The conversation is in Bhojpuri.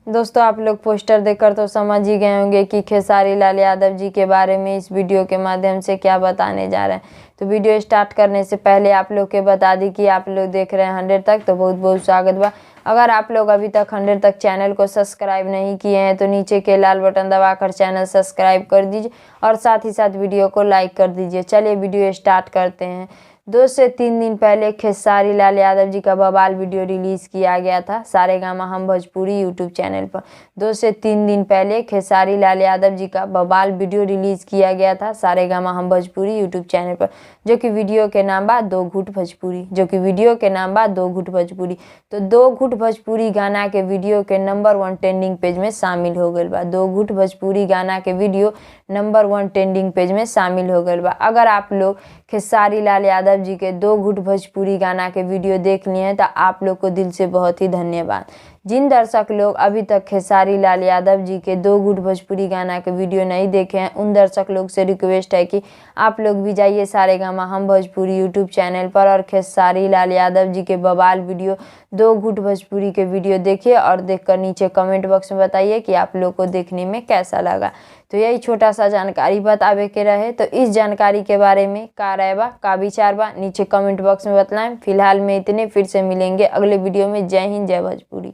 दोस्तों आप लोग पोस्टर देखकर तो समझ ही गए होंगे कि खेसारी लाल यादव जी के बारे में इस वीडियो के माध्यम से क्या बताने जा रहे हैं। तो वीडियो स्टार्ट करने से पहले आप लोग के बता दी कि आप लोग देख रहे हैं 100 तक, तो बहुत बहुत स्वागत बा। अगर आप लोग अभी तक 100 तक चैनल को सब्सक्राइब नहीं किए हैं तो नीचे के लाल बटन दबाकर चैनल सब्सक्राइब कर दीजिए और साथ ही साथ वीडियो को लाइक कर दीजिए। चलिए वीडियो स्टार्ट करते हैं। 2 से 3 दिन पहले खेसारी लाल यादव जी का बवाल वीडियो रिलीज़ किया गया था सारेगामा हम भोजपुरी यूट्यूब चैनल पर। 2 से 3 दिन पहले खेसारी लाल यादव जी का बवाल वीडियो रिलीज़ किया गया था सारेगामा हम भोजपुरी यूट्यूब चैनल पर, जो कि वीडियो के नाम बा दो घुट भोजपुरी। तो दो घुट भोजपुरी गाना के वीडियो के नंबर 1 ट्रेंडिंग पेज में शामिल हो गई बा। दो घुट भोजपुरी गाना के वीडियो नंबर 1 ट्रेंडिंग पेज में शामिल हो गई बा। अगर आप लोग खेसारी लाल यादव जी के दो घुट भोजपुरी गाना के वीडियो देख लिए हैं तो आप लोग को दिल से बहुत ही धन्यवाद। जिन दर्शक लोग अभी तक खेसारी लाल यादव जी के दो घुट भोजपुरी गाना के वीडियो नहीं देखे हैं उन दर्शक लोग से रिक्वेस्ट है कि आप लोग भी जाइए सारेगामा हम भोजपुरी यूट्यूब चैनल पर और खेसारी लाल यादव जी के बवाल वीडियो दो घुट भोजपुरी के वीडियो देखिए और देखकर नीचे कमेंट बॉक्स में बताइए कि आप लोग को देखने में कैसा लगा। तो यही छोटा सा जानकारी बतावे के रहे। तो इस जानकारी के बारे में का राय बा, का विचार बा, नीचे कमेंट बॉक्स में बताएं। फिलहाल में इतने, फिर से मिलेंगे अगले वीडियो में। जय हिंद, जय भोजपुरी।